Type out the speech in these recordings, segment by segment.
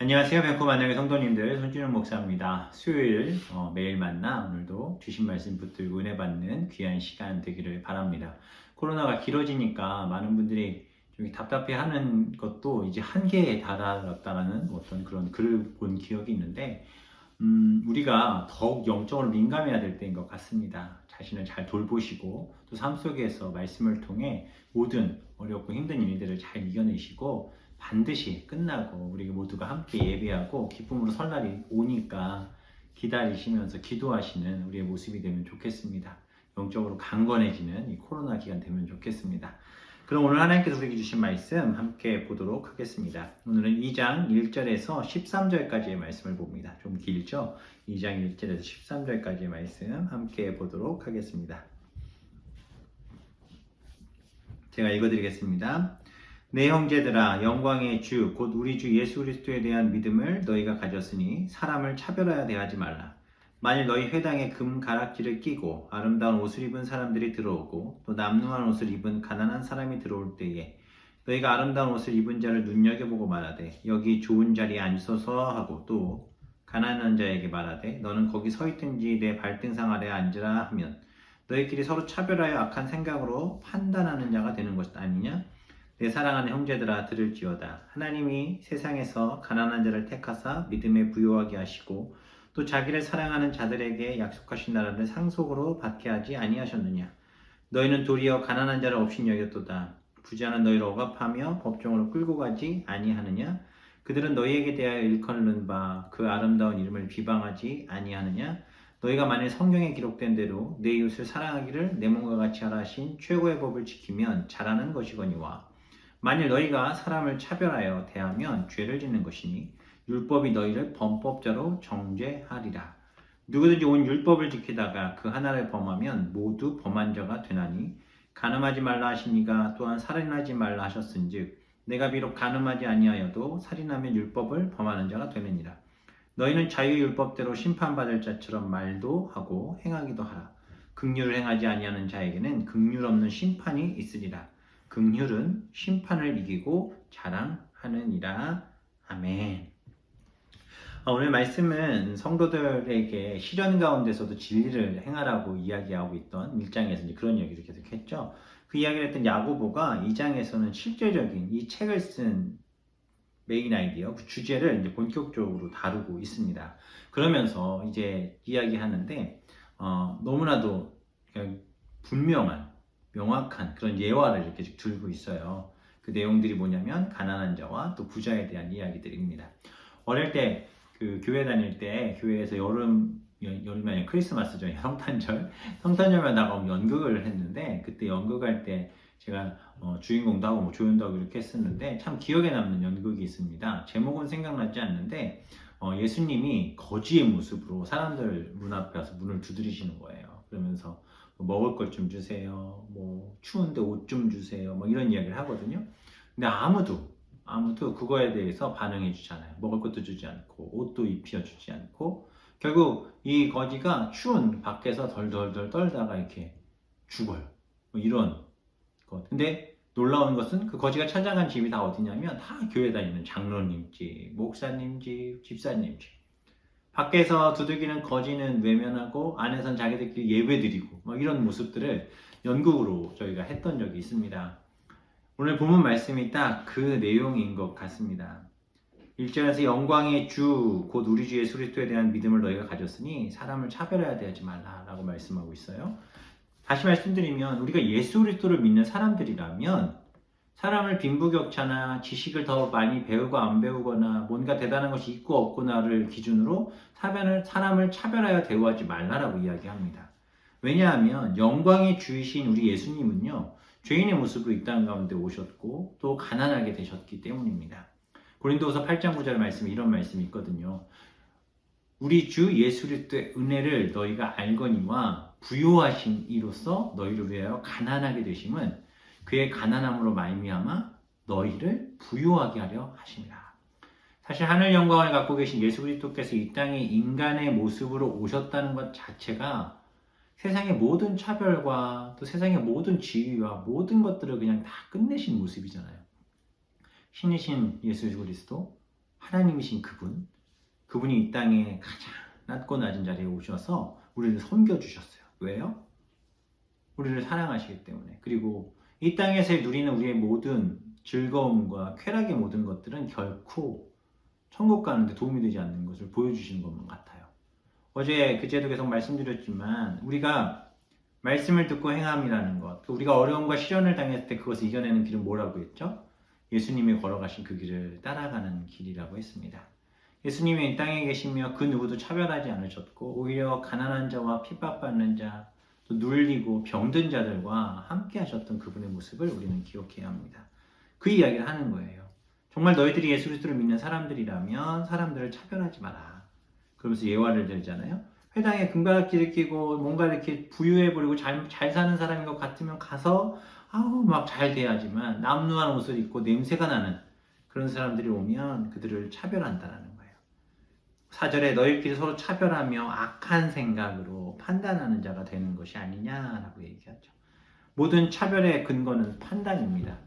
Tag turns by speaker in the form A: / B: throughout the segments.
A: 안녕하세요. 벤코 만능의 성도님들, 손준영 목사입니다. 수요일 매일 만나 오늘도 주신 말씀 붙들고 은혜 받는 귀한 시간 되기를 바랍니다. 코로나가 길어지니까 많은 분들이 좀 답답해하는 것도 이제 한계에 달았다라는 어떤 그런 글을 본 기억이 있는데 우리가 더욱 영적으로 민감해야 될 때인 것 같습니다. 자신을 잘 돌보시고 또 삶 속에서 말씀을 통해 모든 어렵고 힘든 일들을 잘 이겨내시고 반드시 끝나고 우리 모두가 함께 예배하고 기쁨으로 설날이 오니까 기다리시면서 기도하시는 우리의 모습이 되면 좋겠습니다. 영적으로 강건해지는 이 코로나 기간 되면 좋겠습니다. 그럼 오늘 하나님께서 우리에게 주신 말씀 함께 보도록 하겠습니다. 오늘은 2장 1절에서 13절까지의 말씀을 봅니다. 좀 길죠? 2장 1절에서 13절까지의 말씀 함께 보도록 하겠습니다. 제가 읽어드리겠습니다. 내 형제들아, 영광의 주 곧 우리 주 예수 그리스도에 대한 믿음을 너희가 가졌으니 사람을 차별하여 대하지 말라. 만일 너희 회당에 금 가락지를 끼고 아름다운 옷을 입은 사람들이 들어오고 또 남루한 옷을 입은 가난한 사람이 들어올 때에 너희가 아름다운 옷을 입은 자를 눈여겨보고 말하되 여기 좋은 자리에 앉으소서 하고 또 가난한 자에게 말하되 너는 거기 서 있든지 내 발등상 아래에 앉으라 하면 너희끼리 서로 차별하여 악한 생각으로 판단하는 자가 되는 것 아니냐? 내 사랑하는 형제들아 들을지어다. 하나님이 세상에서 가난한 자를 택하사 믿음에 부요하게 하시고 또 자기를 사랑하는 자들에게 약속하신 나라를 상속으로 받게 하지 아니하셨느냐. 너희는 도리어 가난한 자를 없인 여겼도다. 부자는 너희를 억압하며 법정으로 끌고 가지 아니하느냐. 그들은 너희에게 대하여 일컫는 바 그 아름다운 이름을 비방하지 아니하느냐. 너희가 만일 성경에 기록된 대로 내 이웃을 사랑하기를 내 몸과 같이 하라 하신 최고의 법을 지키면 잘하는 것이거니와 만일 너희가 사람을 차별하여 대하면 죄를 짓는 것이니 율법이 너희를 범법자로 정죄하리라. 누구든지 온 율법을 지키다가 그 하나를 범하면 모두 범한 자가 되나니 간음하지 말라 하시니가 또한 살인하지 말라 하셨은즉 내가 비록 간음하지 아니하여도 살인하면 율법을 범하는 자가 되느니라. 너희는 자유율법대로 심판받을 자처럼 말도 하고 행하기도 하라. 긍휼을 행하지 아니하는 자에게는 긍휼 없는 심판이 있으리라. 긍휼은 심판을 이기고 자랑하느니라. 아멘. 오늘 말씀은 성도들에게 시련 가운데서도 진리를 행하라고 이야기하고 있던 1장에서 이제 그런 이야기를 계속 했죠. 그 이야기를 했던 야고보가 2장에서는 실제적인 이 책을 쓴 메인 아이디어, 그 주제를 이제 본격적으로 다루고 있습니다. 그러면서 이제 이야기하는데 너무나도 분명한, 명확한 그런 예화를 이렇게 들고 있어요. 그 내용들이 뭐냐면 가난한 자와 또 부자에 대한 이야기들입니다. 어릴 때 그 교회 다닐 때 교회에서 여름이 아니라 크리스마스죠. 성탄절만 나가면 연극을 했는데 그때 연극할 때 제가 주인공도 하고 조연도 하고 이렇게 했었는데 참 기억에 남는 연극이 있습니다. 제목은 생각나지 않는데 예수님이 거지의 모습으로 사람들 문 앞에 와서 문을 두드리시는 거예요. 그러면서 먹을 것 좀 주세요. 뭐 추운데 옷 좀 주세요. 뭐 이런 이야기를 하거든요. 근데 아무도 그거에 대해서 반응해 주잖아요. 먹을 것도 주지 않고 옷도 입혀 주지 않고 결국 이 거지가 추운 밖에서 덜덜덜 떨다가 이렇게 죽어요. 뭐 이런 것. 근데 놀라운 것은 그 거지가 찾아간 집이 다 어디냐면 다 교회 다니는 장로님 집, 목사님 집, 집사님 집. 밖에서 두들기는 거지는 외면하고 안에선 자기들끼리 예배드리고 뭐 이런 모습들을 연극으로 저희가 했던 적이 있습니다. 오늘 본문 말씀이 딱 그 내용인 것 같습니다. 1절에서 영광의 주, 곧 우리 주 예수 그리스도에 대한 믿음을 너희가 가졌으니 사람을 차별해야 되지 말라라고 말씀하고 있어요. 다시 말씀드리면 우리가 예수 그리스도를 믿는 사람들이라면 사람을 빈부격차나 지식을 더 많이 배우고 안 배우거나 뭔가 대단한 것이 있고 없고나를 기준으로 사람을 차별하여 대우하지 말라라고 이야기합니다. 왜냐하면 영광의 주이신 우리 예수님은요, 죄인의 모습으로 이 땅 가운데 오셨고 또 가난하게 되셨기 때문입니다. 고린도후서 8장 9절 말씀에 이런 말씀이 있거든요. 우리 주 예수 그리스도의 은혜를 너희가 알거니와 부요하신 이로써 너희를 위하여 가난하게 되심은 그의 가난함으로 말미암아 너희를 부요하게 하려 하심이라. 사실 하늘 영광을 갖고 계신 예수 그리스도께서 이 땅에 인간의 모습으로 오셨다는 것 자체가 세상의 모든 차별과 또 세상의 모든 지위와 모든 것들을 그냥 다 끝내신 모습이잖아요. 신이신 예수 그리스도, 하나님이신 그분이 이 땅에 가장 낮고 낮은 자리에 오셔서 우리를 섬겨주셨어요. 왜요? 우리를 사랑하시기 때문에. 그리고 이 땅에서 누리는 우리의 모든 즐거움과 쾌락의 모든 것들은 결코 천국 가는데 도움이 되지 않는 것을 보여주시는 것만 같아요. 어제 그제도 계속 말씀드렸지만 우리가 말씀을 듣고 행함이라는 것, 우리가 어려움과 시련을 당했을 때 그것을 이겨내는 길은 뭐라고 했죠? 예수님이 걸어가신 그 길을 따라가는 길이라고 했습니다. 예수님이 이 땅에 계시며 그 누구도 차별하지 않으셨고 오히려 가난한 자와 핍박받는 자, 또 눌리고 병든 자들과 함께 하셨던 그분의 모습을 우리는 기억해야 합니다. 그 이야기를 하는 거예요. 정말 너희들이 예수 그리스도를 믿는 사람들이라면 사람들을 차별하지 마라. 그러면서 예화를 들잖아요. 회당에 금가락지를 끼고 뭔가 이렇게 부유해 보이고 잘 사는 사람인 것 같으면 가서 막 잘 돼야지만 남루한 옷을 입고 냄새가 나는 그런 사람들이 오면 그들을 차별한다라는 거예요. 4절에 너희끼리 서로 차별하며 악한 생각으로 판단하는 자가 되는 것이 아니냐라고 얘기하죠. 모든 차별의 근거는 판단입니다.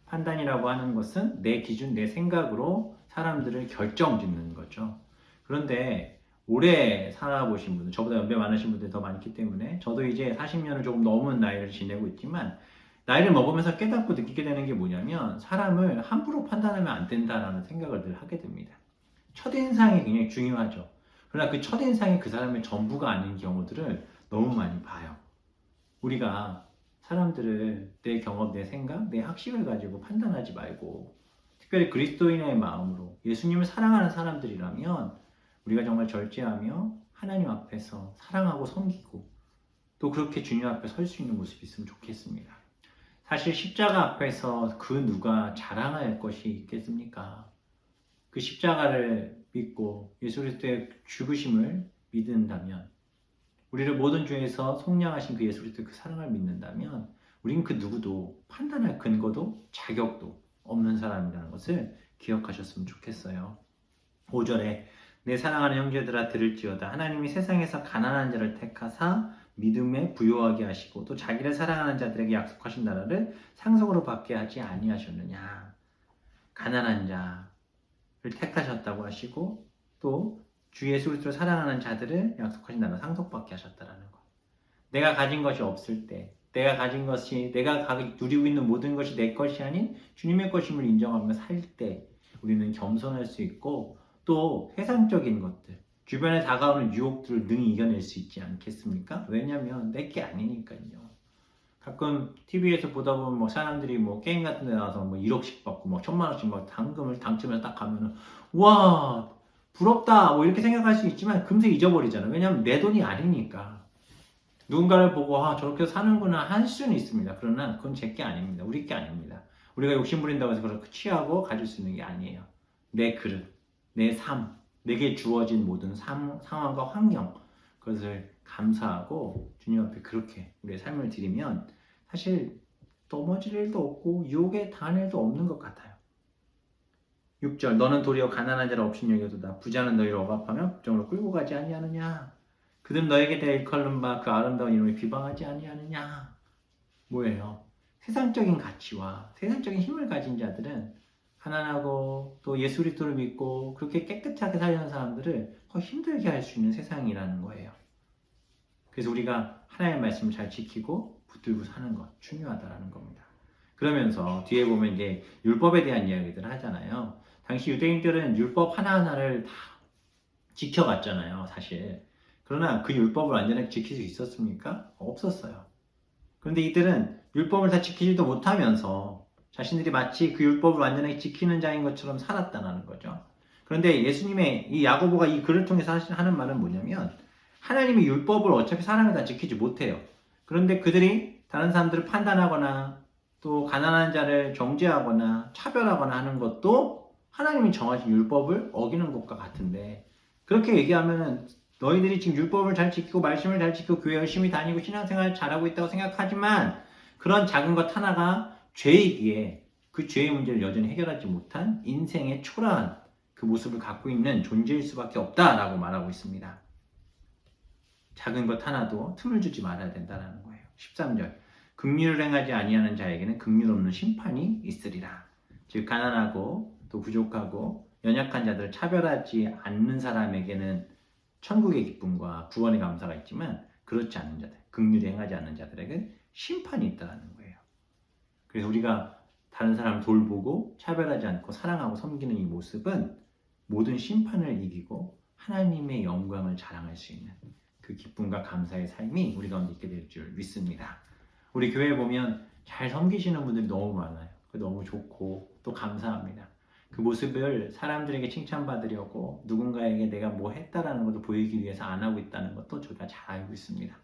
A: 판단이라고 하는 것은 내 기준, 내 생각으로 사람들을 결정짓는 거죠. 그런데 오래 살아보신 분들, 저보다 연배 많으신 분들이 더 많기 때문에 저도 이제 40년을 조금 넘은 나이를 지내고 있지만 나이를 먹으면서 깨닫고 느끼게 되는 게 뭐냐면 사람을 함부로 판단하면 안 된다라는 생각을 늘 하게 됩니다. 첫인상이 굉장히 중요하죠. 그러나 그 첫인상이 그 사람의 전부가 아닌 경우들을 너무 많이 봐요. 우리가 사람들을 내 경험, 내 생각, 내 학식을 가지고 판단하지 말고 특별히 그리스도인의 마음으로 예수님을 사랑하는 사람들이라면 우리가 정말 절제하며 하나님 앞에서 사랑하고 섬기고 또 그렇게 주님 앞에 설 수 있는 모습이 있으면 좋겠습니다. 사실 십자가 앞에서 그 누가 자랑할 것이 있겠습니까? 그 십자가를 믿고 예수 그리스도의 죽으심을 믿는다면 우리를 모든 죄에서 속량하신 그 예수 그리스도의 그 사랑을 믿는다면 우린 그 누구도 판단할 근거도 자격도 없는 사람이라는 것을 기억하셨으면 좋겠어요. 5절에 내 사랑하는 형제들아 들을지어다 하나님이 세상에서 가난한 자를 택하사 믿음에 부요하게 하시고 또 자기를 사랑하는 자들에게 약속하신 나라를 상속으로 받게 하지 아니하셨느냐. 가난한 자를 택하셨다고 하시고 또 주 예수 그리스도를 사랑하는 자들을 약속하신 나라 상속받게 하셨다라는 것. 내가 가진 것이 없을 때 내가 가진 것이 내가 누리고 있는 모든 것이 내 것이 아닌 주님의 것임을 인정하며 살 때 우리는 겸손할 수 있고 또 세상적인 것들 주변에 다가오는 유혹들을 능히 이겨낼 수 있지 않겠습니까? 왜냐면 내 게 아니니까요. 가끔 TV에서 보다 보면 뭐 사람들이 뭐 게임 같은 데 나와서 뭐 1억씩 받고 뭐 1000만 원씩 막 당금을 당첨해서 딱 가면은 와 부럽다 뭐 이렇게 생각할 수 있지만 금세 잊어버리잖아요. 왜냐면 내 돈이 아니니까. 누군가를 보고 저렇게 사는구나 할 수는 있습니다. 그러나 그건 제 게 아닙니다. 우리 게 아닙니다. 우리가 욕심부린다고 해서 그렇게 취하고 가질 수 있는 게 아니에요. 내 그릇, 내 삶, 내게 주어진 모든 상황과 환경 그것을 감사하고 주님 앞에 그렇게 우리의 삶을 드리면 사실 넘어질 일도 없고 유혹에 당할 일도 없는 것 같아요. 6절 너는 도리어 가난한 자를 업신여겨도다 부자는 너희를 억압하며 국정으로 끌고 가지 아니하느냐. 그들은 너에게 대해 일컬는 바 그 아름다운 이름을 비방하지 아니하느냐. 뭐예요? 세상적인 가치와 세상적인 힘을 가진 자들은 가난하고 또 예수 그리스도를 믿고 그렇게 깨끗하게 살려는 사람들을 더 힘들게 할 수 있는 세상이라는 거예요. 그래서 우리가 하나님의 말씀을 잘 지키고 붙들고 사는 것 중요하다라는 겁니다. 그러면서 뒤에 보면 이제 율법에 대한 이야기들을 하잖아요. 당시 유대인들은 율법 하나하나를 다 지켜갔잖아요, 사실. 그러나 그 율법을 완전히 지킬 수 있었습니까? 없었어요. 그런데 이들은 율법을 다 지키지도 못하면서 자신들이 마치 그 율법을 완전히 지키는 자인 것처럼 살았다는 거죠. 그런데 예수님의 이 야고보가 이 글을 통해서 하는 말은 뭐냐면 하나님의 율법을 어차피 사람을 다 지키지 못해요. 그런데 그들이 다른 사람들을 판단하거나 또 가난한 자를 정죄하거나 차별하거나 하는 것도 하나님이 정하신 율법을 어기는 것과 같은데 그렇게 얘기하면은 너희들이 지금 율법을 잘 지키고 말씀을 잘 지키고 교회 열심히 다니고 신앙생활 잘하고 있다고 생각하지만 그런 작은 것 하나가 죄이기에 그 죄의 문제를 여전히 해결하지 못한 인생의 초라한 그 모습을 갖고 있는 존재일 수밖에 없다라고 말하고 있습니다. 작은 것 하나도 틈을 주지 말아야 된다는 거예요. 13절 긍휼을 행하지 아니하는 자에게는 긍휼 없는 심판이 있으리라. 즉 가난하고 또 부족하고 연약한 자들을 차별하지 않는 사람에게는 천국의 기쁨과 구원의 감사가 있지만 그렇지 않은 자들, 긍휼히 행하지 않는 자들에게는 심판이 있다는 거예요. 그래서 우리가 다른 사람을 돌보고 차별하지 않고 사랑하고 섬기는 이 모습은 모든 심판을 이기고 하나님의 영광을 자랑할 수 있는 그 기쁨과 감사의 삶이 우리 가운데 있게 될 줄 믿습니다. 우리 교회에 보면 잘 섬기시는 분들이 너무 많아요. 너무 좋고 또 감사합니다. 그 모습을 사람들에게 칭찬받으려고 누군가에게 내가 뭐 했다라는 것도 보이기 위해서 안 하고 있다는 것도 저희가 잘 알고 있습니다.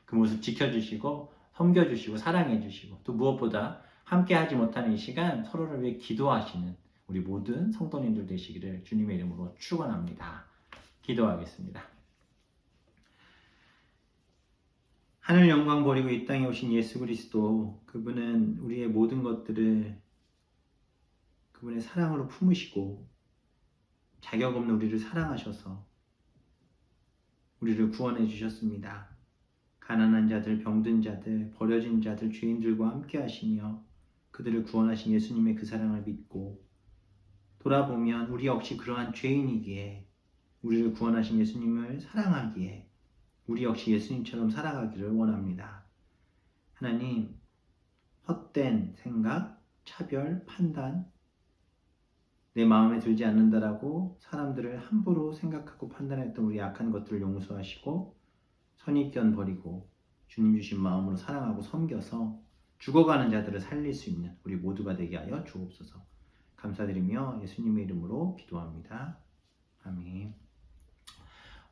A: 그 모습 지켜주시고 섬겨주시고 사랑해주시고 또 무엇보다 함께 하지 못하는 이 시간 서로를 위해 기도하시는 우리 모든 성도님들 되시기를 주님의 이름으로 축원합니다. 기도하겠습니다. 하늘 영광 버리고 이 땅에 오신 예수 그리스도, 그분은 우리의 모든 것들을 그분의 사랑으로 품으시고 자격 없는 우리를 사랑하셔서 우리를 구원해 주셨습니다. 가난한 자들, 병든 자들, 버려진 자들, 죄인들과 함께 하시며 그들을 구원하신 예수님의 그 사랑을 믿고 돌아보면 우리 역시 그러한 죄인이기에 우리를 구원하신 예수님을 사랑하기에 우리 역시 예수님처럼 살아가기를 원합니다. 하나님, 헛된 생각, 차별, 판단, 내 마음에 들지 않는다라고 사람들을 함부로 생각하고 판단했던 우리 악한 것들을 용서하시고 선입견 버리고 주님 주신 마음으로 사랑하고 섬겨서 죽어가는 자들을 살릴 수 있는 우리 모두가 되게 하여 주옵소서. 감사드리며 예수님의 이름으로 기도합니다. 아멘.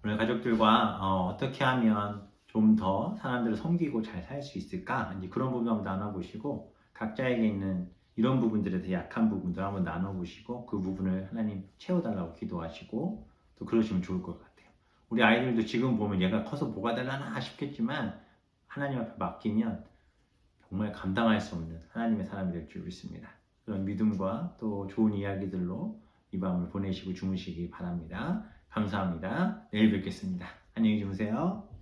A: 오늘 가족들과 어떻게 하면 좀 더 사람들을 섬기고 잘 살 수 있을까? 이제 그런 부분 한번 나눠보시고 각자에게 있는 이런 부분들에 대해 약한 부분들 한번 나눠보시고 그 부분을 하나님 채워달라고 기도하시고 또 그러시면 좋을 것 같아요. 우리 아이들도 지금 보면 얘가 커서 뭐가 되려나 싶겠지만 하나님 앞에 맡기면 정말 감당할 수 없는 하나님의 사람이 될 줄 믿습니다. 그런 믿음과 또 좋은 이야기들로 이 밤을 보내시고 주무시기 바랍니다. 감사합니다. 내일 뵙겠습니다. 안녕히 주무세요.